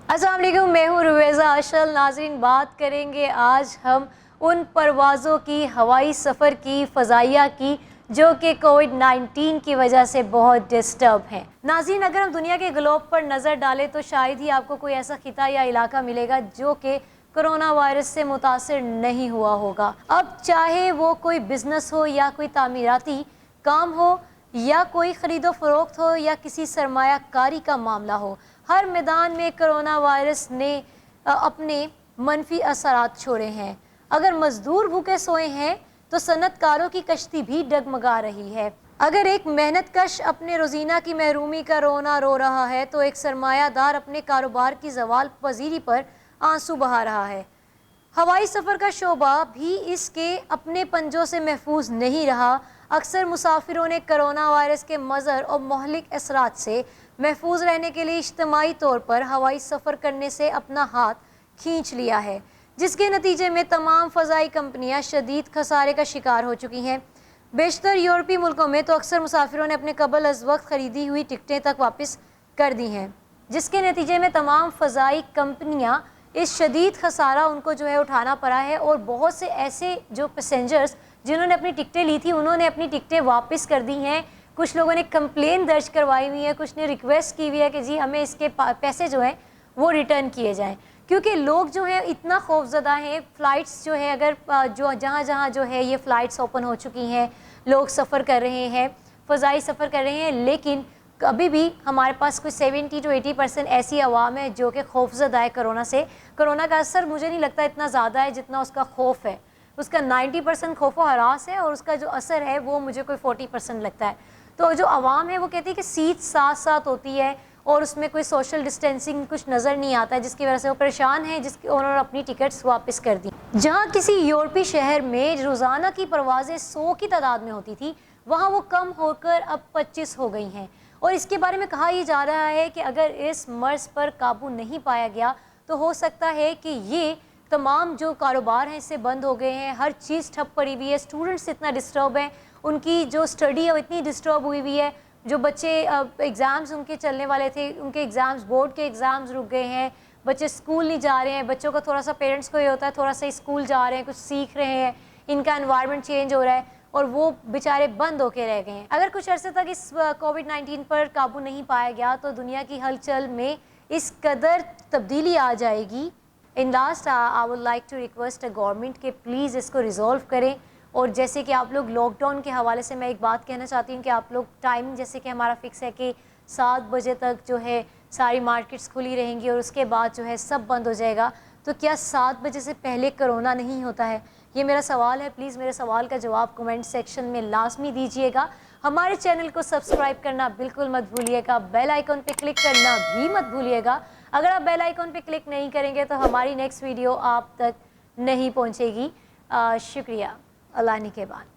अस्सलाम वालेकुम, मैं हूँ रुवेज़ा अशल। नाज़रीन, बात करेंगे आज हम उन परवाज़ों की, हवाई सफ़र की, फ़ज़ाइया की, जो कि कोविड-19 की वजह से बहुत डिस्टर्ब हैं। नाज़रीन, अगर हम दुनिया के ग्लोब पर नज़र डालें तो शायद ही आपको कोई ऐसा खिता या इलाका मिलेगा जो कि कोरोना वायरस से मुतासिर नहीं हुआ होगा। अब चाहे वो कोई बिज़नेस हो या कोई तामीराती काम हो या कोई ख़रीदो फ़रोख्त हो या किसी सरमायाकारी का मामला हो, हर मैदान में कोरोना वायरस ने अपने मनफी असरात छोड़े हैं। अगर मजदूर भूखे सोए हैं तो सनतकारों की कश्ती भी डगमगा रही है। अगर एक मेहनत कश अपने रोज़ीना की महरूमी का रोना रो रहा है तो एक सरमायादार अपने कारोबार की ज़वाल पजीरी पर आंसू बहा रहा है। हवाई सफ़र का शोबा भी इसके अपने पंजों से महफूज नहीं रहा। अक्सर मुसाफिरों ने कोरोना वायरस के मज़र और मोहलिक असरात से महफूज रहने के लिए इज्तिमाई तौर पर हवाई सफ़र करने से अपना हाथ खींच लिया है, जिसके नतीजे में तमाम फ़ज़ाई कंपनियां शदीद खसारे का शिकार हो चुकी हैं। बेशतर यूरोपीय मुल्कों में तो अक्सर मुसाफिरों ने अपने कबल अज़ वक्त ख़रीदी हुई टिकटें तक वापस कर दी हैं, जिसके नतीजे में तमाम फ़ज़ाई कंपनियां इस शदीद खसारा उनको जो है उठाना पड़ा है। और बहुत से ऐसे जो पैसेंजर्स जिन्होंने अपनी टिकटें ली थी उन्होंने अपनी टिकटें वापस कर दी हैं। कुछ लोगों ने कंप्लेन दर्ज करवाई हुई है, कुछ ने रिक्वेस्ट की हुई है कि जी हमें इसके पैसे जो हैं वो रिटर्न किए जाएं, क्योंकि लोग जो है इतना खौफज़दा हैं। फ़्लाइट्स जो है अगर जो जहाँ जो है ये फ़्लाइट्स ओपन हो चुकी हैं, लोग सफ़र कर रहे हैं, फ़ज़ाई सफ़र कर रहे हैं, लेकिन अभी भी हमारे पास कुछ 70 to 80% ऐसी आवाम है जो कि खौफज़दा है कोरोना से। कोरोना का असर मुझे नहीं लगता इतना ज़्यादा है जितना उसका खौफ है। उसका 90% खौफ व हरास है और उसका जो असर है वो मुझे कोई 40% लगता है। तो जो आवाम है वो कहती है कि सीट साथ साथ होती है और उसमें कोई सोशल डिस्टेंसिंग कुछ नज़र नहीं आता है, जिसकी वजह से वो परेशान है, जिसकी उन्होंने अपनी टिकट्स वापस कर दी। जहाँ किसी यूरोपीय शहर में रोज़ाना की परवाज़ें 100 की तादाद में होती थी, वहाँ वो कम होकर अब 25 हो गई हैं। और इसके बारे में कहा यह जा रहा है कि अगर इस मर्ज़ पर काबू नहीं पाया गया तो हो सकता है कि ये तमाम जो कारोबार हैं इससे बंद हो गए हैं, हर चीज़ ठप पड़ी हुई है, स्टूडेंट्स इतना डिस्टर्ब हैं, उनकी जो स्टडी है वो इतनी डिस्टर्ब हुई हुई है। जो बच्चे एग्ज़ाम्स उनके चलने वाले थे, उनके एग्ज़ाम्स, बोर्ड के एग्ज़ाम्स रुक गए हैं, बच्चे स्कूल नहीं जा रहे हैं। बच्चों का थोड़ा सा, पेरेंट्स को ये होता है थोड़ा सा स्कूल जा रहे हैं, कुछ सीख रहे हैं, इनका एनवायरनमेंट चेंज हो रहा है और वो बेचारे बंद होके रह गए हैं। अगर कुछ अरसे तक इस कोविड-19 पर काबू नहीं पाया गया तो दुनिया की हलचल में इस कदर तब्दीली आ जाएगी। In last I would like to request a government के प्लीज़ इसको रिजॉल्व करें। और जैसे कि आप लोग लॉकडाउन के हवाले से मैं एक बात कहना चाहती हूँ कि आप लोग टाइम, जैसे कि हमारा फ़िक्स है कि 7 बजे तक जो है सारी मार्केट्स खुली रहेंगी और उसके बाद जो है सब बंद हो जाएगा। तो क्या 7 बजे से पहले कोरोना नहीं होता है? ये मेरा सवाल है। प्लीज़ मेरे सवाल का जवाब कमेंट सेक्शन में लाजमी दीजिएगा। हमारे चैनल को सब्सक्राइब करना बिल्कुल मत भूलिएगा, बेल आइकन पे क्लिक करना भी मत भूलिएगा। अगर आप बेल आइकन पे क्लिक नहीं करेंगे तो हमारी नेक्स्ट वीडियो आप तक नहीं पहुँचेगी। शुक्रिया। अल्लाह निगहबान।